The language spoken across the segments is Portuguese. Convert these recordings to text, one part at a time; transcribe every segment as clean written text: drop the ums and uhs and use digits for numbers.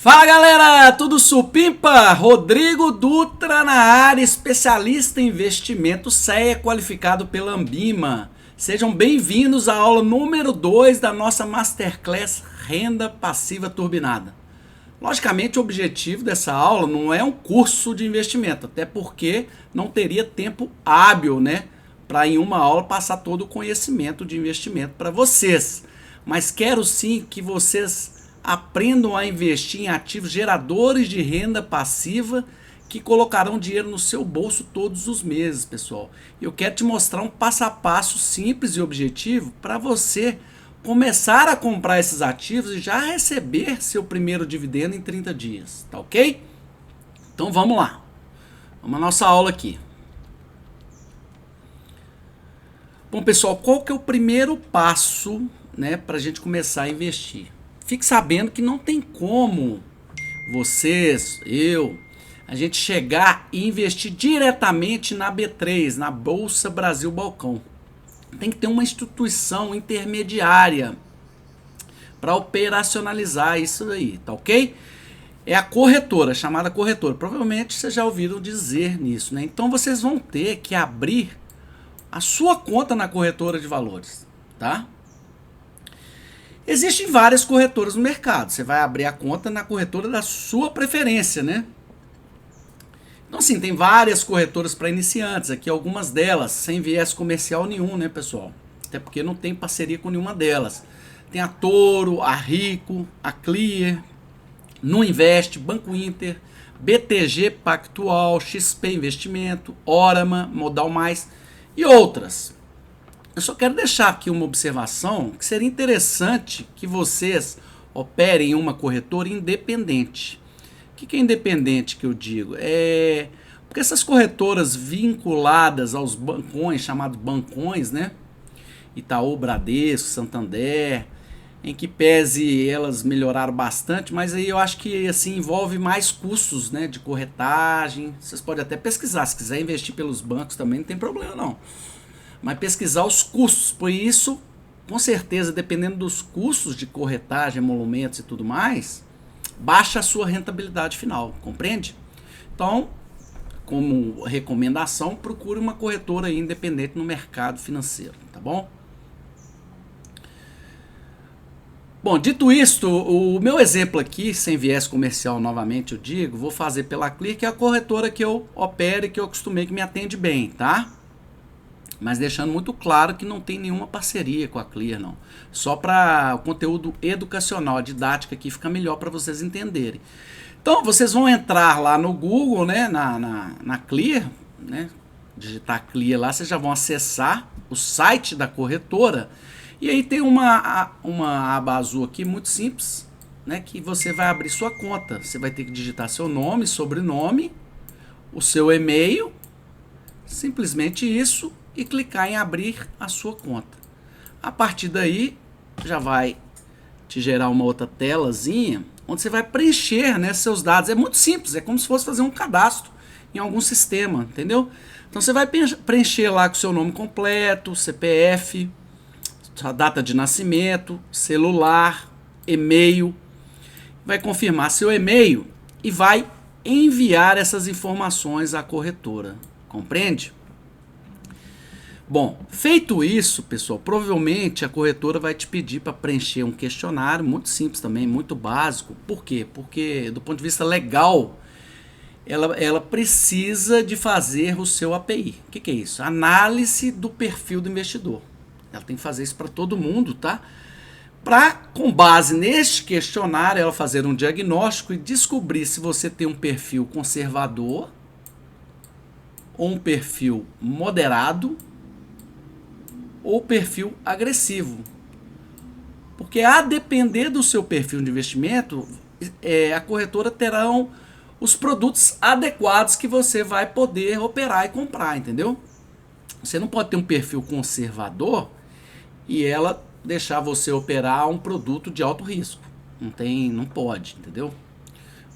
Fala galera, tudo supimpa? Rodrigo Dutra na área, especialista em investimento CEA, qualificado pela Ambima. Sejam bem-vindos à aula número 2 da nossa Masterclass Renda Passiva Turbinada. Logicamente, o objetivo dessa aula não é um curso de investimento, até porque não teria tempo hábil, para em uma aula passar todo o conhecimento de investimento para vocês. Mas quero sim que vocês aprendam a investir em ativos geradores de renda passiva que colocarão dinheiro no seu bolso todos os meses, pessoal. Eu quero te mostrar um passo a passo simples e objetivo para você começar a comprar esses ativos e já receber seu primeiro dividendo em 30 dias, tá ok? Então vamos lá. Vamos à nossa aula aqui. Bom, pessoal, qual que é o primeiro passo, para a gente começar a investir? Fique sabendo que não tem como vocês, a gente chegar e investir diretamente na B3, na Bolsa Brasil Balcão. Tem que ter uma instituição intermediária para operacionalizar isso aí, tá ok? É a corretora, chamada corretora. Provavelmente vocês já ouviram dizer nisso, Então vocês vão ter que abrir a sua conta na corretora de valores, tá? Existem várias corretoras no mercado. Você vai abrir a conta na corretora da sua preferência, Então, assim, tem várias corretoras para iniciantes. Aqui algumas delas, sem viés comercial nenhum, pessoal? Até porque não tem parceria com nenhuma delas. Tem a Toro, a Rico, a Clear, Nuinvest, Banco Inter, BTG Pactual, XP Investimento, Orama, Modal Mais e outras. Eu só quero deixar aqui uma observação que seria interessante que vocês operem em uma corretora independente. O que é independente que eu digo? Porque essas corretoras vinculadas aos bancões, chamados bancões, Itaú, Bradesco, Santander, em que pese elas melhoraram bastante, mas aí eu acho que assim envolve mais custos, de corretagem. Vocês podem até pesquisar, se quiser investir pelos bancos também não tem problema não. Mas pesquisar os custos, por isso, com certeza, dependendo dos custos de corretagem, emolumentos e tudo mais, baixa a sua rentabilidade final, compreende? Então, como recomendação, procure uma corretora independente no mercado financeiro, tá bom? Bom, dito isto, o meu exemplo aqui, sem viés comercial novamente eu digo, vou fazer pela Clear, que é a corretora que eu opero e que eu acostumei que me atende bem, tá? Mas deixando muito claro que não tem nenhuma parceria com a Clear, não. Só para o conteúdo educacional, a didática aqui fica melhor para vocês entenderem. Então, vocês vão entrar lá no Google, na Clear, digitar Clear lá, vocês já vão acessar o site da corretora. E aí tem uma aba azul aqui, muito simples, que você vai abrir sua conta. Você vai ter que digitar seu nome, sobrenome, o seu e-mail, simplesmente isso, e clicar em abrir a sua conta. A partir daí já vai te gerar uma outra telazinha onde você vai preencher, seus dados. É muito simples, é como se fosse fazer um cadastro em algum sistema, entendeu? Então você vai preencher lá com o seu nome completo, CPF, sua data de nascimento, celular, e-mail, vai confirmar seu e-mail e vai enviar essas informações à corretora, compreende? Bom, feito isso, pessoal, provavelmente a corretora vai te pedir para preencher um questionário, muito simples também, muito básico. Por quê? Porque do ponto de vista legal, ela precisa de fazer o seu API. O que é isso? Análise do perfil do investidor. Ela tem que fazer isso para todo mundo, tá? Para, com base neste questionário, ela fazer um diagnóstico e descobrir se você tem um perfil conservador ou um perfil moderado ou perfil agressivo. Porque a depender do seu perfil de investimento, a corretora terão os produtos adequados que você vai poder operar e comprar, entendeu? Você não pode ter um perfil conservador e ela deixar você operar um produto de alto risco. Não pode, entendeu?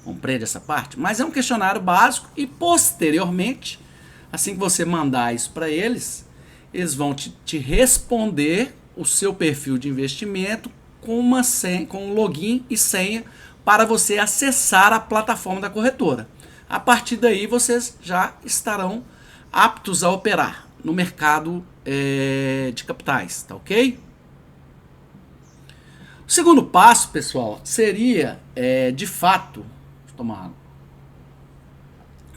Compreende essa parte? Mas é um questionário básico e posteriormente, assim que você mandar isso para eles vão te responder o seu perfil de investimento com um login e senha para você acessar a plataforma da corretora. A partir daí, vocês já estarão aptos a operar no mercado de capitais, tá ok? O segundo passo, pessoal, seria, de fato, deixa eu tomar água,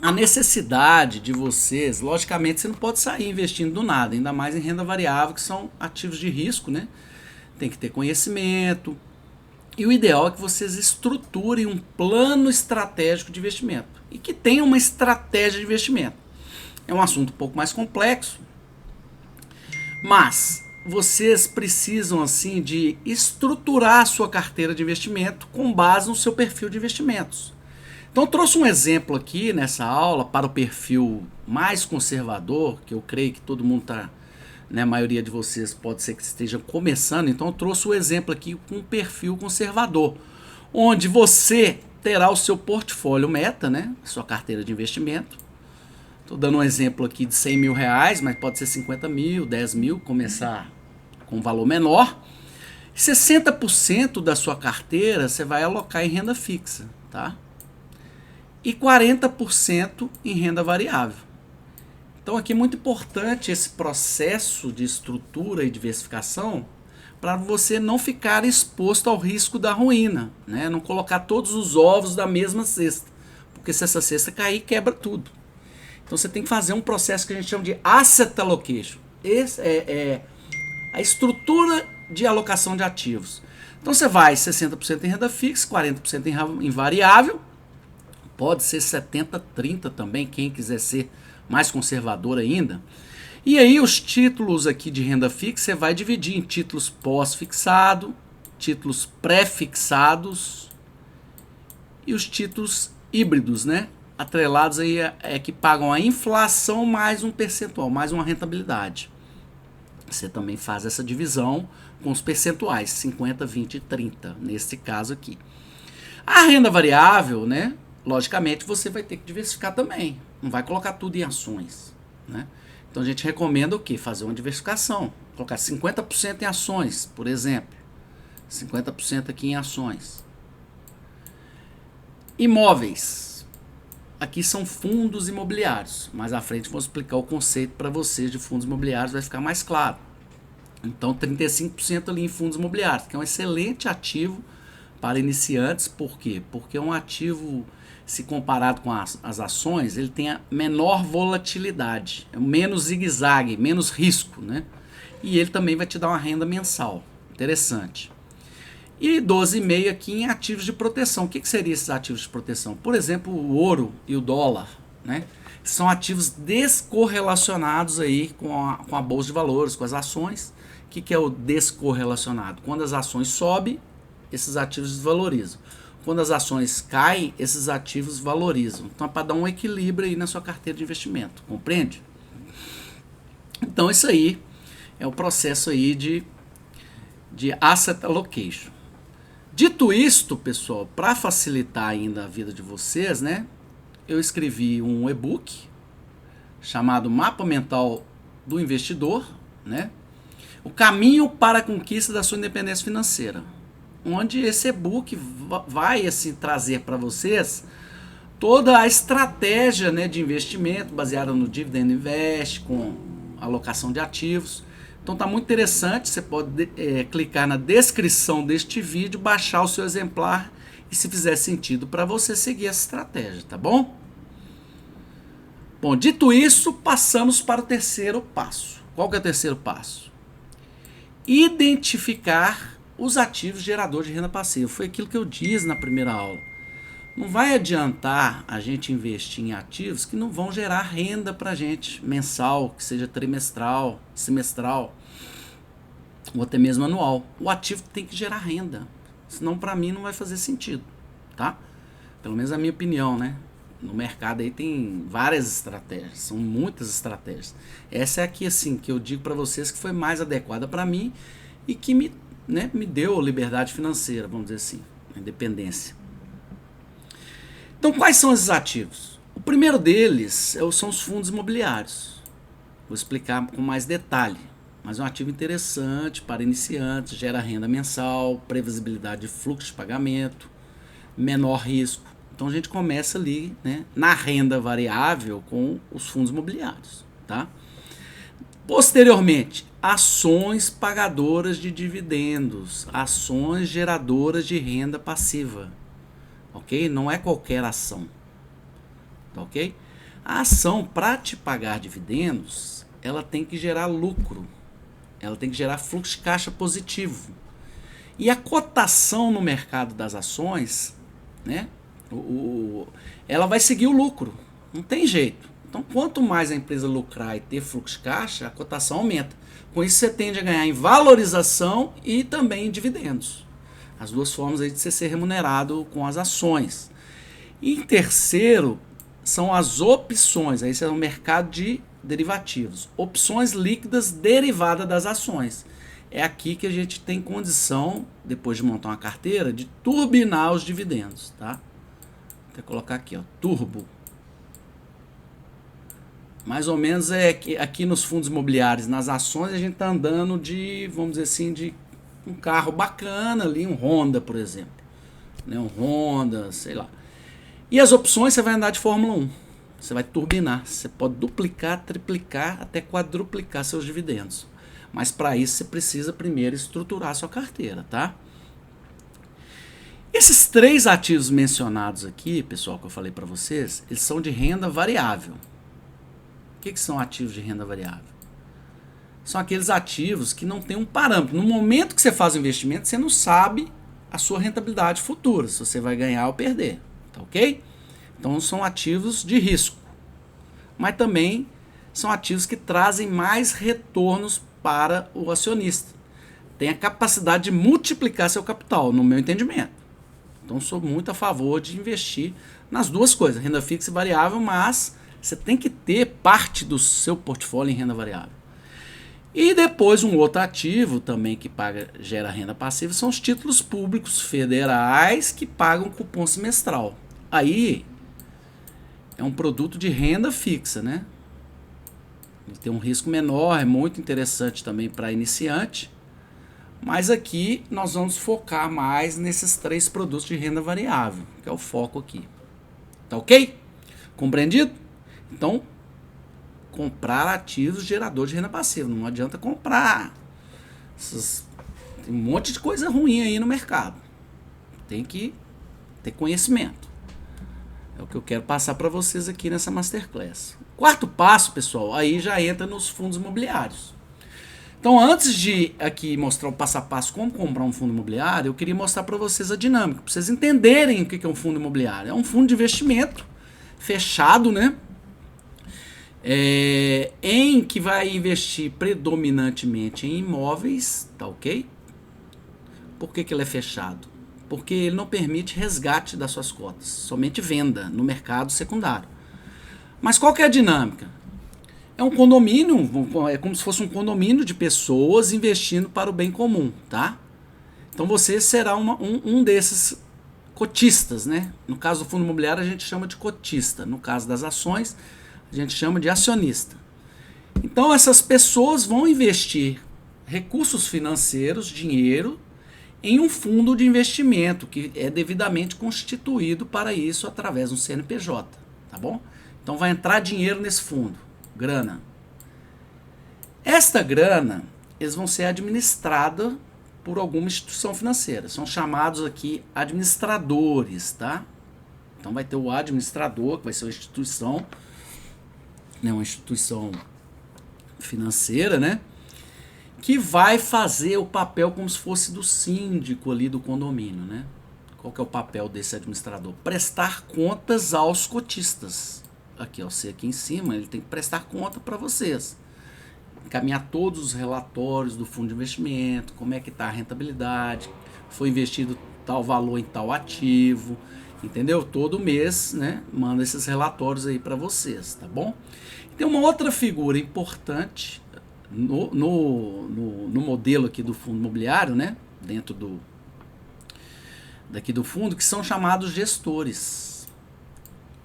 a necessidade de vocês, logicamente você não pode sair investindo do nada, ainda mais em renda variável, que são ativos de risco, né? Tem que ter conhecimento. E o ideal é que vocês estruturem um plano estratégico de investimento e que tenham uma estratégia de investimento. É um assunto um pouco mais complexo, mas vocês precisam assim de estruturar a sua carteira de investimento com base no seu perfil de investimentos. Então eu trouxe um exemplo aqui nessa aula para o perfil mais conservador, que eu creio que todo mundo está, né, a maioria de vocês pode ser que estejam começando, então eu trouxe o exemplo aqui com um perfil conservador, onde você terá o seu portfólio meta, né, sua carteira de investimento. Estou dando um exemplo aqui de 100 mil reais, mas pode ser 50 mil, 10 mil, começar com um valor menor. 60% da sua carteira você vai alocar em renda fixa, tá? E 40% em renda variável. Então aqui é muito importante esse processo de estrutura e diversificação para você não ficar exposto ao risco da ruína, né? Não colocar todos os ovos da mesma cesta, porque se essa cesta cair, quebra tudo. Então você tem que fazer um processo que a gente chama de asset allocation. Esse é a estrutura de alocação de ativos. Então você vai 60% em renda fixa, 40% em variável, pode ser 70-30 também, quem quiser ser mais conservador ainda. E aí os títulos aqui de renda fixa você vai dividir em títulos pós-fixado, títulos pré-fixados e os títulos híbridos, né? Atrelados aí que pagam a inflação mais um percentual, mais uma rentabilidade. Você também faz essa divisão com os percentuais, 50, 20 e 30, nesse caso aqui. A renda variável, né? Logicamente você vai ter que diversificar também. Não vai colocar tudo em ações, né? Então a gente recomenda o quê? Fazer uma diversificação. Colocar 50% em ações, por exemplo. 50% aqui em ações. Imóveis. Aqui são fundos imobiliários. Mais à frente vou explicar o conceito para vocês de fundos imobiliários, vai ficar mais claro. Então 35% ali em fundos imobiliários, que é um excelente ativo para iniciantes. Por quê? Porque é um ativo, se comparado com as ações, ele tem a menor volatilidade, é menos zigue-zague, menos risco, né? E ele também vai te dar uma renda mensal. Interessante. E 12,5 aqui em ativos de proteção. O que seriam esses ativos de proteção? Por exemplo, o ouro e o dólar, né? São ativos descorrelacionados aí com a bolsa de valores, com as ações. O que é o descorrelacionado? Quando as ações sobem, esses ativos desvalorizam. Quando as ações caem, esses ativos valorizam. Então é para dar um equilíbrio aí na sua carteira de investimento, compreende? Então isso aí é o processo aí de asset allocation. Dito isto, pessoal, para facilitar ainda a vida de vocês, né, eu escrevi um e-book chamado Mapa Mental do Investidor, né, o caminho para a conquista da sua independência financeira, onde esse e-book vai assim trazer para vocês toda a estratégia, né, de investimento baseada no Dividend Invest, com alocação de ativos. Então tá muito interessante, você pode clicar na descrição deste vídeo, baixar o seu exemplar e, se fizer sentido para você, seguir essa estratégia, tá bom? Bom, dito isso, passamos para o terceiro passo. Qual que é o terceiro passo? Identificar os ativos geradores de renda passiva. Foi aquilo que eu disse na primeira aula. Não vai adiantar a gente investir em ativos que não vão gerar renda para a gente mensal, que seja trimestral, semestral ou até mesmo anual. O ativo tem que gerar renda, senão para mim não vai fazer sentido, tá? Pelo menos a minha opinião, né? No mercado aí tem várias estratégias, são muitas estratégias. Essa é aqui assim que eu digo para vocês que foi mais adequada para mim e que me deu liberdade financeira, vamos dizer assim, independência. Então, quais são esses ativos? O primeiro deles são os fundos imobiliários. Vou explicar com mais detalhe, mas é um ativo interessante para iniciantes, gera renda mensal, previsibilidade de fluxo de pagamento, menor risco. Então a gente começa ali, né, na renda variável com os fundos imobiliários, tá? Posteriormente, ações pagadoras de dividendos, ações geradoras de renda passiva, ok? Não é qualquer ação, tá ok? A ação, para te pagar dividendos, ela tem que gerar lucro, ela tem que gerar fluxo de caixa positivo. E a cotação no mercado das ações, né, ela vai seguir o lucro, não tem jeito. Então, quanto mais a empresa lucrar e ter fluxo de caixa, a cotação aumenta. Com isso, você tende a ganhar em valorização e também em dividendos. As duas formas aí de você ser remunerado com as ações. E em terceiro, são as opções. Aí você é no mercado de derivativos. Opções líquidas derivadas das ações. É aqui que a gente tem condição, depois de montar uma carteira, de turbinar os dividendos, tá? Vou colocar aqui, ó, turbo. Mais ou menos é que aqui nos fundos imobiliários, nas ações, a gente está andando de, vamos dizer assim, de um carro bacana ali, um Honda, por exemplo. Né? Um Honda, sei lá. E as opções você vai andar de Fórmula 1. Você vai turbinar. Você pode duplicar, triplicar, até quadruplicar seus dividendos. Mas para isso você precisa primeiro estruturar a sua carteira, tá? Esses três ativos mencionados aqui, pessoal, que eu falei para vocês, eles são de renda variável. O que são ativos de renda variável? São aqueles ativos que não tem um parâmetro. No momento que você faz o investimento, você não sabe a sua rentabilidade futura, se você vai ganhar ou perder, tá ok? Então são ativos de risco, mas também são ativos que trazem mais retornos para o acionista. Tem a capacidade de multiplicar seu capital, no meu entendimento. Então sou muito a favor de investir nas duas coisas, renda fixa e variável, mas você tem que ter parte do seu portfólio em renda variável. E depois um outro ativo também que gera renda passiva são os títulos públicos federais que pagam cupom semestral. Aí é um produto de renda fixa, né? Ele tem um risco menor, é muito interessante também para iniciante. Mas aqui nós vamos focar mais nesses três produtos de renda variável, que é o foco aqui. Tá ok? Compreendido? Então, comprar ativos geradores de renda passiva. Não adianta comprar. Tem um monte de coisa ruim aí no mercado. Tem que ter conhecimento. É o que eu quero passar para vocês aqui nessa Masterclass. Quarto passo, pessoal, aí já entra nos fundos imobiliários. Então, antes de aqui mostrar o passo a passo como comprar um fundo imobiliário, eu queria mostrar para vocês a dinâmica, para vocês entenderem o que é um fundo imobiliário. É um fundo de investimento fechado, né? Em que vai investir predominantemente em imóveis, tá ok? Por que ele é fechado? Porque ele não permite resgate das suas cotas, somente venda no mercado secundário. Mas qual que é a dinâmica? É um condomínio, é como se fosse um condomínio de pessoas investindo para o bem comum, tá? Então você será um desses cotistas, né? No caso do fundo imobiliário a gente chama de cotista, no caso das ações a gente chama de acionista. Então essas pessoas vão investir recursos financeiros, dinheiro, em um fundo de investimento que é devidamente constituído para isso através de um CNPJ, tá bom? Então vai entrar dinheiro nesse fundo, grana. Esta grana, eles vão ser administrada por alguma instituição financeira. São chamados aqui administradores, tá? Então vai ter o administrador, que vai ser uma instituição, né, uma instituição financeira, né, que vai fazer o papel como se fosse do síndico ali do condomínio, né? Qual que é o papel desse administrador? Prestar contas aos cotistas. Aqui, ó, você aqui em cima, ele tem que prestar conta para vocês. Encaminhar todos os relatórios do fundo de investimento, como é que está a rentabilidade, foi investido tal valor em tal ativo, entendeu? Todo mês, né, manda esses relatórios aí para vocês, tá bom? Tem uma outra figura importante no modelo aqui do fundo imobiliário, né, dentro daqui do fundo, que são chamados gestores.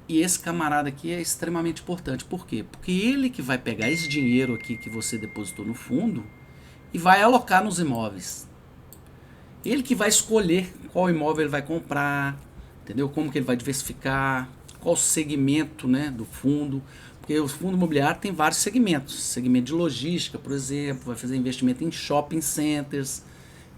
E esse camarada aqui é extremamente importante. Por quê? Porque ele que vai pegar esse dinheiro aqui que você depositou no fundo e vai alocar nos imóveis. Ele que vai escolher qual imóvel ele vai comprar, entendeu? Como que ele vai diversificar, qual o segmento, né, do fundo, porque o fundo imobiliário tem vários segmentos, segmento de logística, por exemplo, vai fazer investimento em shopping centers,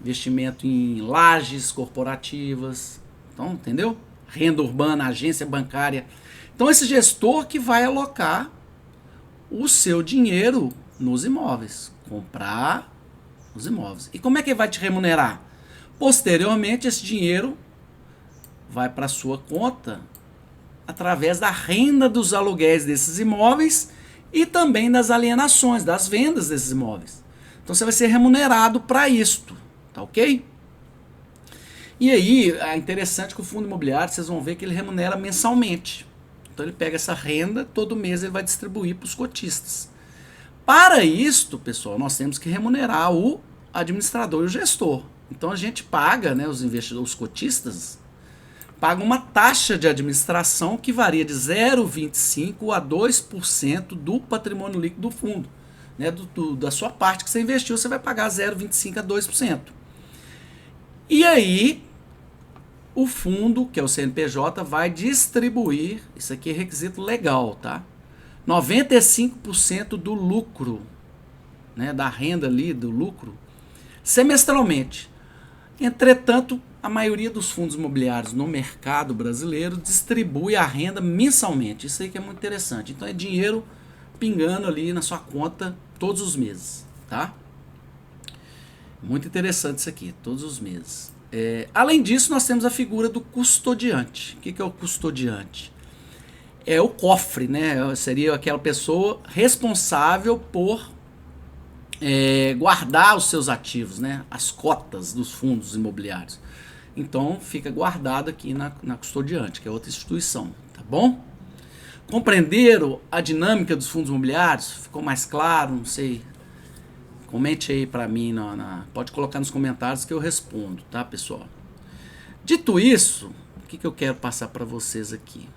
investimento em lajes corporativas, então, entendeu? Renda urbana, agência bancária. Então, esse gestor que vai alocar o seu dinheiro nos imóveis, comprar os imóveis. E como é que ele vai te remunerar? Posteriormente, esse dinheiro vai para a sua conta através da renda dos aluguéis desses imóveis e também das alienações, das vendas desses imóveis. Então você vai ser remunerado para isto, tá ok? E aí, é interessante que o fundo imobiliário, vocês vão ver que ele remunera mensalmente. Então ele pega essa renda, todo mês ele vai distribuir para os cotistas. Para isto, pessoal, nós temos que remunerar o administrador e o gestor. Então a gente paga, né, os investidores, os cotistas, pagam uma taxa de administração que varia de 0,25% a 2% do patrimônio líquido do fundo. Né, da sua parte que você investiu, você vai pagar 0,25% a 2%. E aí, o fundo, que é o CNPJ, vai distribuir, isso aqui é requisito legal, tá? 95% do lucro, né, da renda ali, do lucro, semestralmente. Entretanto, a maioria dos fundos imobiliários no mercado brasileiro distribui a renda mensalmente. Isso aí que é muito interessante. Então é dinheiro pingando ali na sua conta todos os meses, tá? Muito interessante isso aqui, todos os meses. Além disso, nós temos a figura do custodiante. O que é o custodiante? É o cofre, né? Seria aquela pessoa responsável por guardar os seus ativos, né? As cotas dos fundos imobiliários. Então fica guardado aqui na custodiante, que é outra instituição, tá bom? Compreenderam a dinâmica dos fundos imobiliários? Ficou mais claro? Não sei. Comente aí para mim, pode colocar nos comentários que eu respondo, tá, pessoal? Dito isso, o que eu quero passar para vocês aqui?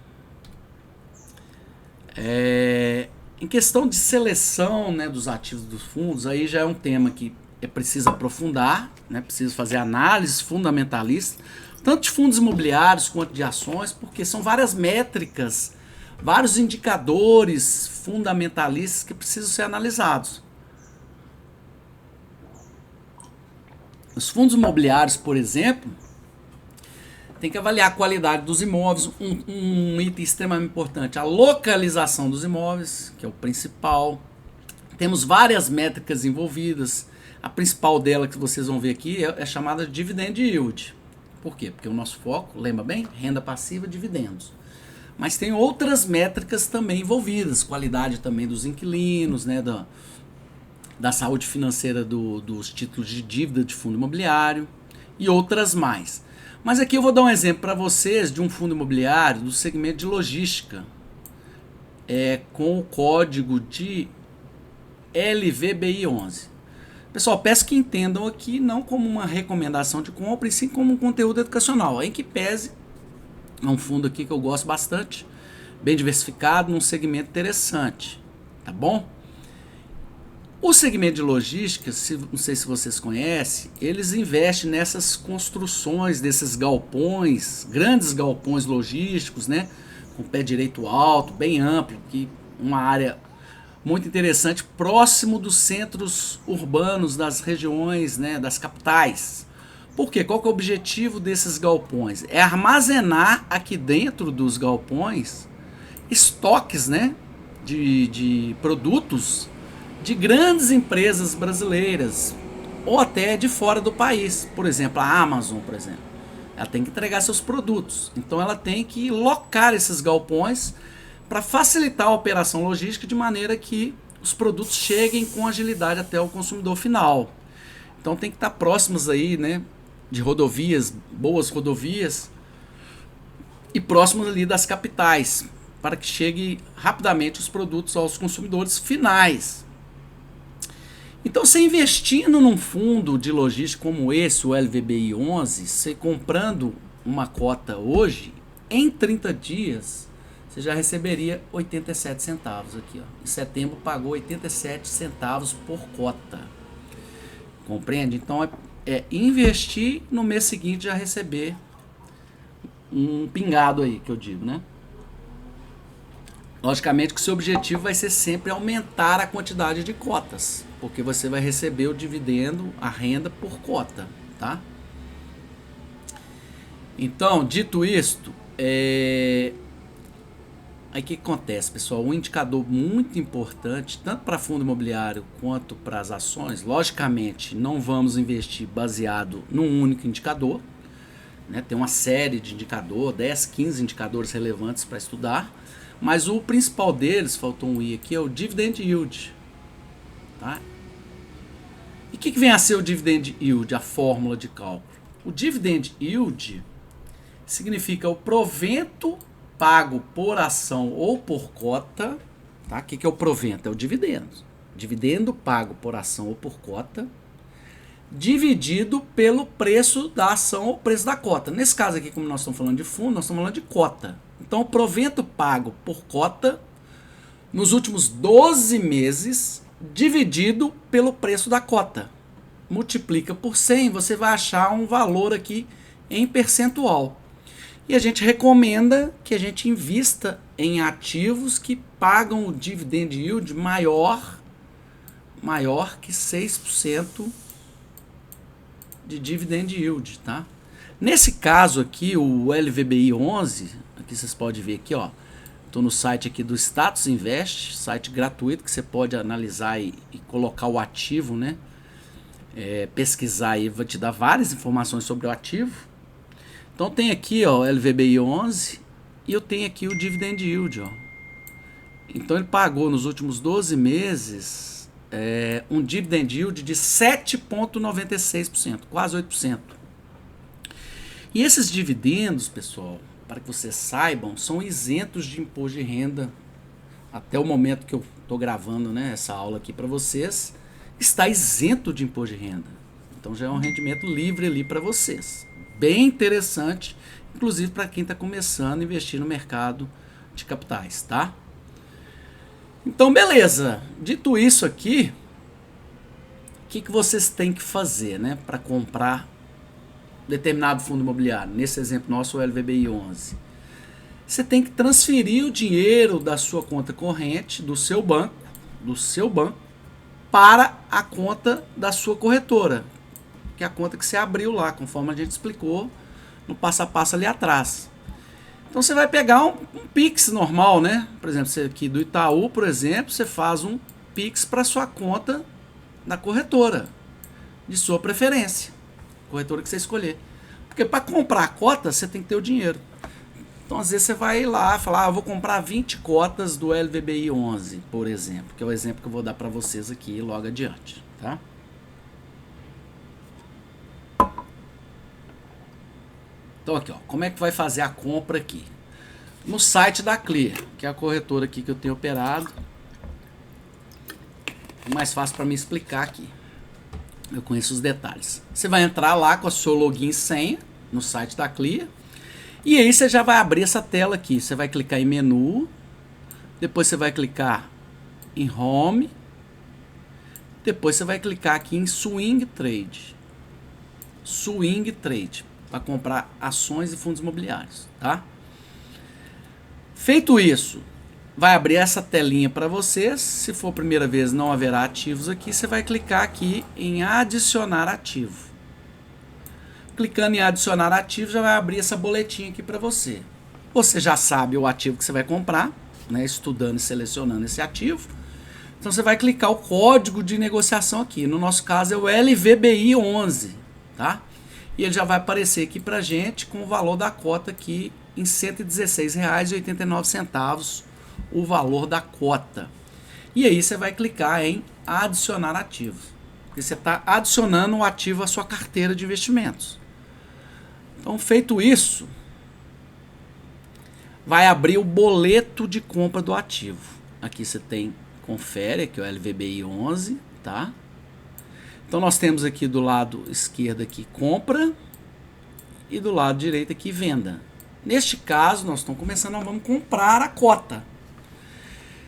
Em questão de seleção, né, dos ativos dos fundos, aí já é um tema que é preciso aprofundar, né, precisa fazer análise fundamentalista, tanto de fundos imobiliários quanto de ações, porque são várias métricas, vários indicadores fundamentalistas que precisam ser analisados. Os fundos imobiliários, por exemplo, tem que avaliar a qualidade dos imóveis, um item extremamente importante, a localização dos imóveis, que é o principal. Temos várias métricas envolvidas. A principal dela que vocês vão ver aqui é chamada de dividend yield. Por quê? Porque o nosso foco, lembra bem? Renda passiva, dividendos. Mas tem outras métricas também envolvidas, qualidade também dos inquilinos, né, da saúde financeira dos títulos de dívida de fundo imobiliário e outras mais. Mas aqui eu vou dar um exemplo para vocês de um fundo imobiliário do segmento de logística, com o código de LVBI11. Pessoal, peço que entendam aqui não como uma recomendação de compra, e sim como um conteúdo educacional. Em que pese, é um fundo aqui que eu gosto bastante, bem diversificado, num segmento interessante, tá bom? O segmento de logística, não sei se vocês conhecem, eles investem nessas construções desses galpões, grandes galpões logísticos, né, com pé direito alto, bem amplo, que uma área muito interessante, próximo dos centros urbanos das regiões, né, das capitais. Por quê? Qual que é o objetivo desses galpões? É armazenar aqui dentro dos galpões estoques, né, de produtos de grandes empresas brasileiras ou até de fora do país. Por exemplo, a Amazon, por exemplo, ela tem que entregar seus produtos, então ela tem que locar esses galpões para facilitar a operação logística de maneira que os produtos cheguem com agilidade até o consumidor final. Então tem que estar próximos aí, né, de rodovias, boas rodovias, e próximos ali das capitais, para que chegue rapidamente os produtos aos consumidores finais. Então, você investindo num fundo de logística como esse, o LVBI11, você comprando uma cota hoje, em 30 dias, você já receberia 87 centavos aqui, ó. Em setembro pagou 87 centavos por cota. Compreende? Então, investir no mês seguinte já receber um pingado aí, que eu digo, né? Logicamente que o seu objetivo vai ser sempre aumentar a quantidade de cotas, porque você vai receber o dividendo, a renda por cota, tá? Então, dito isto, aí o que acontece, pessoal? Um indicador muito importante, tanto para fundo imobiliário quanto para as ações, logicamente, não vamos investir baseado num único indicador, né? Tem uma série de indicadores, 10, 15 indicadores relevantes para estudar, mas o principal deles, faltou um i aqui, é o Dividend Yield. Tá? E o que vem a ser o Dividend Yield, a fórmula de cálculo? O Dividend Yield significa o provento pago por ação ou por cota. Tá? O que é o provento? É o dividendo. Dividendo pago por ação ou por cota, dividido pelo preço da ação ou preço da cota. Nesse caso aqui, como nós estamos falando de fundo, nós estamos falando de cota. Então, o provento pago por cota nos últimos 12 meses, dividido pelo preço da cota. Multiplica por 100, você vai achar um valor aqui em percentual. E a gente recomenda que a gente invista em ativos que pagam o dividend yield maior que 6% de dividend yield, tá? Nesse caso aqui, o LVBI 11, aqui vocês podem ver aqui, ó, estou no site aqui do Status Invest, site gratuito que você pode analisar e colocar o ativo, né? Pesquisar aí, vai te dar várias informações sobre o ativo. Então tem aqui, ó, LVBI 11 e eu tenho aqui o dividend yield, ó. Então ele pagou nos últimos 12 meses um dividend yield de 7,96%, quase 8%. E esses dividendos, pessoal, para que vocês saibam, são isentos de imposto de renda. Até o momento que eu estou gravando, né, essa aula aqui para vocês, está isento de imposto de renda. Então já é um rendimento livre ali para vocês. Bem interessante, inclusive para quem está começando a investir no mercado de capitais, tá? Então, beleza. Dito isso aqui, o que vocês têm que fazer, né, para comprar determinado fundo imobiliário? Nesse exemplo nosso, o LVBI 11. Você tem que transferir o dinheiro da sua conta corrente, do seu banco, para a conta da sua corretora, que é a conta que você abriu lá, conforme a gente explicou no passo a passo ali atrás. Então você vai pegar um Pix normal, né? Por exemplo, você aqui do Itaú, por exemplo, você faz um Pix para sua conta da corretora, de sua preferência, corretora que você escolher. Porque para comprar a cota, você tem que ter o dinheiro. Então, às vezes, você vai lá e falar, eu vou comprar 20 cotas do LVBI 11, por exemplo, que é o exemplo que eu vou dar para vocês aqui logo adiante, tá? Então, aqui, ó, como é que vai fazer a compra aqui? No site da Clear, que é a corretora aqui que eu tenho operado. É mais fácil para me explicar aqui. Eu conheço os detalhes. Você vai entrar lá com o seu login e senha no site da Clear. E aí você já vai abrir essa tela aqui. Você vai clicar em menu. Depois você vai clicar em home. Depois você vai clicar aqui em swing trade. Swing trade. Para comprar ações e fundos imobiliários, tá? Feito isso, vai abrir essa telinha para vocês. Se for a primeira vez, não haverá ativos aqui. Você vai clicar aqui em adicionar ativo. Clicando em adicionar ativo, já vai abrir essa boletinha aqui para você. Você já sabe o ativo que você vai comprar, né? Estudando e selecionando esse ativo. Então você vai clicar o código de negociação aqui. No nosso caso é o LVBI 11, tá? E ele já vai aparecer aqui para gente com o valor da cota aqui em R$ 116,89, o valor da cota. E aí você vai clicar em adicionar ativos, porque você está adicionando um ativo à sua carteira de investimentos. Então, feito isso, vai abrir o boleto de compra do ativo. Aqui você tem, confere, aqui é o LVBI 11, tá? Então nós temos aqui do lado esquerdo aqui compra e do lado direito aqui venda. Neste caso, nós estamos começando, nós vamos comprar a cota.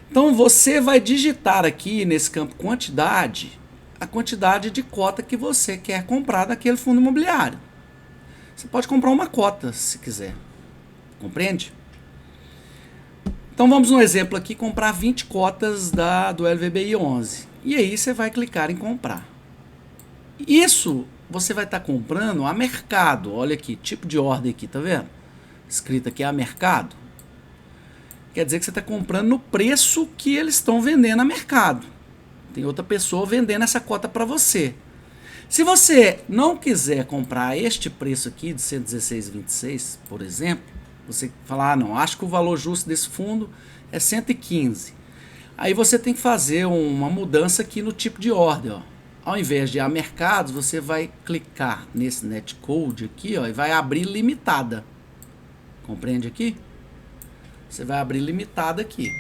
Então você vai digitar aqui nesse campo quantidade, a quantidade de cota que você quer comprar daquele fundo imobiliário. Você pode comprar uma cota se quiser, Compreende? Então vamos no exemplo aqui, comprar 20 cotas do LVBI 11. E aí você vai clicar em comprar. Isso você vai estar comprando a mercado. Olha aqui, tipo de ordem aqui, tá vendo? Escrito aqui a mercado. Quer dizer que você está comprando no preço que eles estão vendendo a mercado. Tem outra pessoa vendendo essa cota para você. Se você não quiser comprar este preço aqui de 116,26, por exemplo, você falar, não, acho que o valor justo desse fundo é 115. Aí você tem que fazer uma mudança aqui no tipo de ordem, ó. Ao invés de a mercados, você vai clicar nesse netcode aqui, ó, e vai abrir limitada. Compreende aqui? Você vai abrir limitada aqui.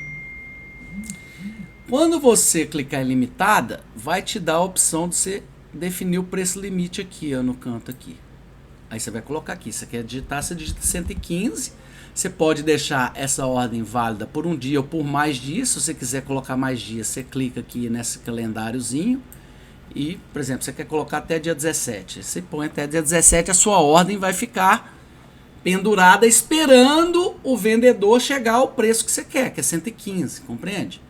Quando você clicar em limitada, vai te dar a opção de você definir o preço limite aqui, ó, no canto aqui. Aí você vai colocar aqui, você quer digitar, você digita 115. Você pode deixar essa ordem válida por um dia ou por mais dias. Se você quiser colocar mais dias, você clica aqui nesse calendáriozinho. E, por exemplo, você quer colocar até dia 17. Você põe até dia 17, a sua ordem vai ficar pendurada esperando o vendedor chegar ao preço que você quer, que é 115, compreende?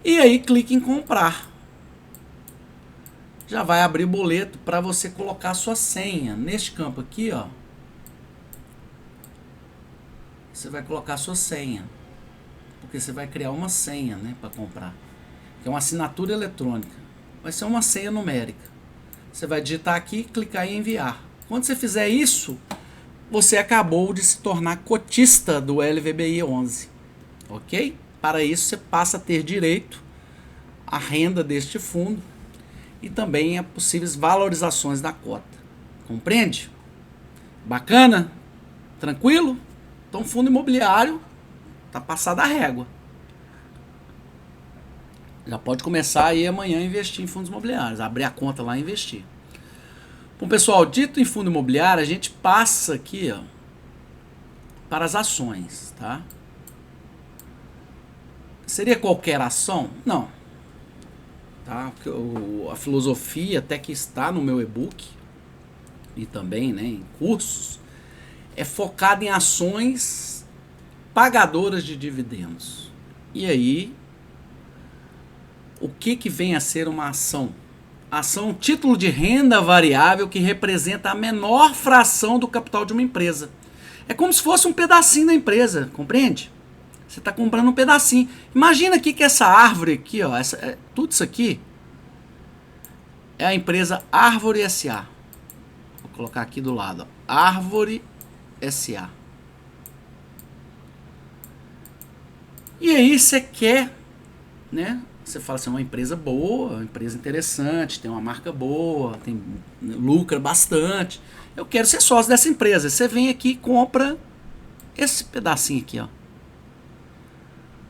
E aí clique em comprar. Já vai abrir o boleto para você colocar a sua senha. Neste campo aqui, ó, você vai colocar a sua senha, porque você vai criar uma senha, né, para comprar, que é uma assinatura eletrônica. Vai ser uma senha numérica. Você vai digitar aqui e clicar em enviar. Quando você fizer isso, você acabou de se tornar cotista do LVBI 11, ok? Para isso você passa a ter direito à renda deste fundo e também a possíveis valorizações da cota. Compreende? Bacana? Tranquilo? Então, fundo imobiliário está passado a régua. Já pode começar aí amanhã a investir em fundos imobiliários, abrir a conta lá e investir. Bom, pessoal, dito em fundo imobiliário, a gente passa aqui, ó, para as ações, tá? Seria qualquer ação? Não. Tá? A filosofia até que está no meu e-book e também, né, em cursos, é focado em ações pagadoras de dividendos. E aí, o que vem a ser uma ação? Ação é um título de renda variável que representa a menor fração do capital de uma empresa. É como se fosse um pedacinho da empresa, compreende? Você está comprando um pedacinho. Imagina aqui que essa árvore aqui, ó, tudo isso aqui é a empresa Árvore S.A. Vou colocar aqui do lado, ó, Árvore S.A. E aí você quer, né? Você fala assim, uma empresa boa, uma empresa interessante, tem uma marca boa, lucra bastante. Eu quero ser sócio dessa empresa. Você vem aqui e compra esse pedacinho aqui, ó.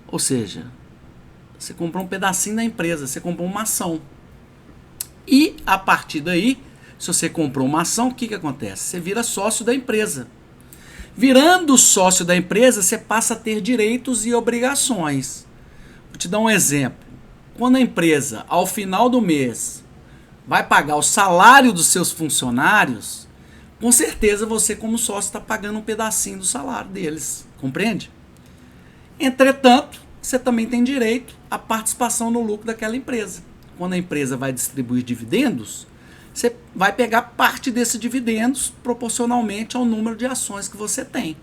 Ou seja, você comprou um pedacinho da empresa, você comprou uma ação. E a partir daí, se você comprou uma ação, o que acontece? Você vira sócio da empresa. Virando sócio da empresa, você passa a ter direitos e obrigações. Vou te dar um exemplo. Quando a empresa, ao final do mês, vai pagar o salário dos seus funcionários, com certeza você, como sócio, está pagando um pedacinho do salário deles. Compreende? Entretanto, você também tem direito à participação no lucro daquela empresa. Quando a empresa vai distribuir dividendos, você vai pegar parte desses dividendos proporcionalmente ao número de ações que você tem.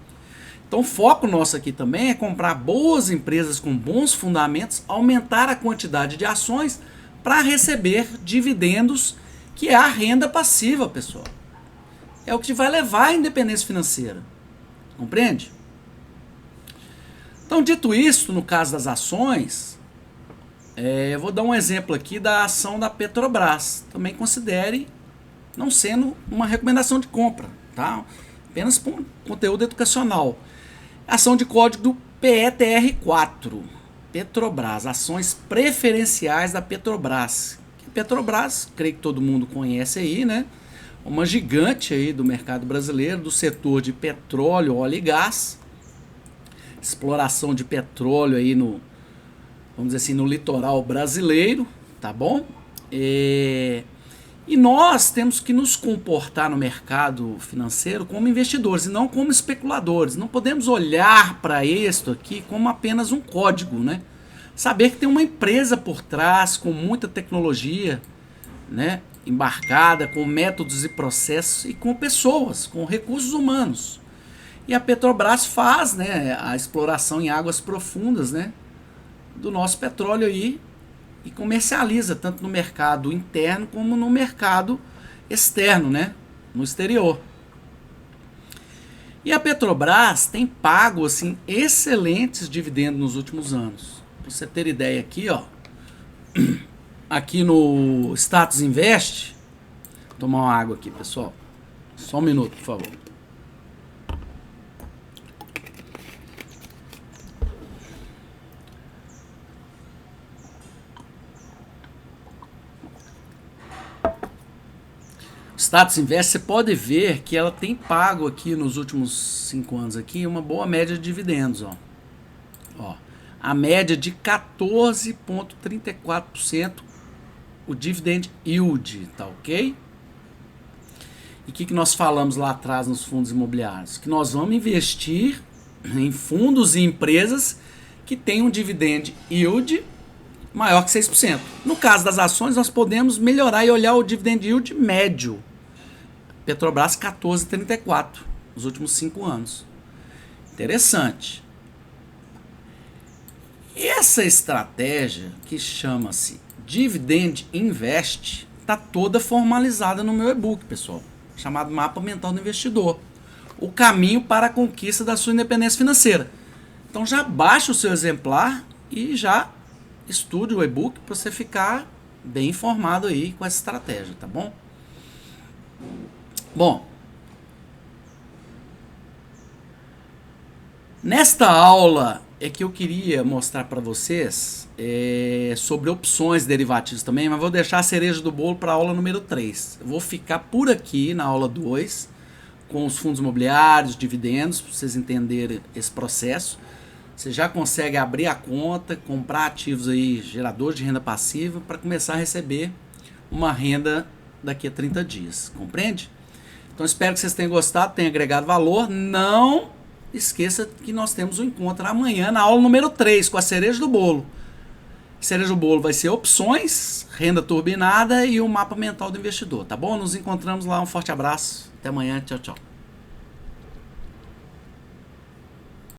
Então o foco nosso aqui também é comprar boas empresas com bons fundamentos, aumentar a quantidade de ações para receber dividendos, que é a renda passiva, pessoal. É o que vai levar à independência financeira. Compreende? Então, dito isso, no caso das ações, eu vou dar um exemplo aqui da ação da Petrobras. Também considere não sendo uma recomendação de compra, tá? Apenas por um conteúdo educacional. Ação de código PETR4. Petrobras, ações preferenciais da Petrobras. Petrobras, creio que todo mundo conhece aí, né? Uma gigante aí do mercado brasileiro, do setor de petróleo, óleo e gás. Exploração de petróleo aí no, vamos dizer assim, no litoral brasileiro, tá bom? E E nós temos que nos comportar no mercado financeiro como investidores e não como especuladores. Não podemos olhar para isto aqui como apenas um código, né? Saber que tem uma empresa por trás com muita tecnologia, né, embarcada, com métodos e processos e com pessoas, com recursos humanos. E a Petrobras faz, né, a exploração em águas profundas, né, do nosso petróleo aí e comercializa tanto no mercado interno como no mercado externo, né, no exterior. E a Petrobras tem pago assim excelentes dividendos nos últimos anos. Para você ter ideia aqui, ó, aqui no Status Invest, vou tomar uma água aqui, pessoal. Só um minuto, por favor. Status Invest, você pode ver que ela tem pago aqui nos últimos 5 anos aqui uma boa média de dividendos, ó. Ó, a média de 14,34% o dividend yield, tá ok? E o que nós falamos lá atrás nos fundos imobiliários? Que nós vamos investir em fundos e empresas que têm um dividend yield maior que 6%. No caso das ações, nós podemos melhorar e olhar o dividend yield médio. Petrobras 14,34 nos últimos 5 anos. Interessante. E essa estratégia, que chama-se Dividend Invest, está toda formalizada no meu e-book, pessoal, chamado Mapa Mental do Investidor. O caminho para a conquista da sua independência financeira. Então já baixa o seu exemplar e já estude o e-book para você ficar bem informado aí com essa estratégia, tá bom? Bom, nesta aula é que eu queria mostrar para vocês sobre opções derivativas também, mas vou deixar a cereja do bolo para a aula número 3. Eu vou ficar por aqui na aula 2 com os fundos imobiliários, dividendos, para vocês entenderem esse processo. Você já consegue abrir a conta, comprar ativos aí, geradores de renda passiva, para começar a receber uma renda daqui a 30 dias, compreende? Então espero que vocês tenham gostado, tenham agregado valor. Não esqueça que nós temos um encontro amanhã na aula número 3 com a cereja do bolo. A cereja do bolo vai ser opções, renda turbinada e o mapa mental do investidor, tá bom? Nos encontramos lá, um forte abraço, até amanhã, tchau, tchau.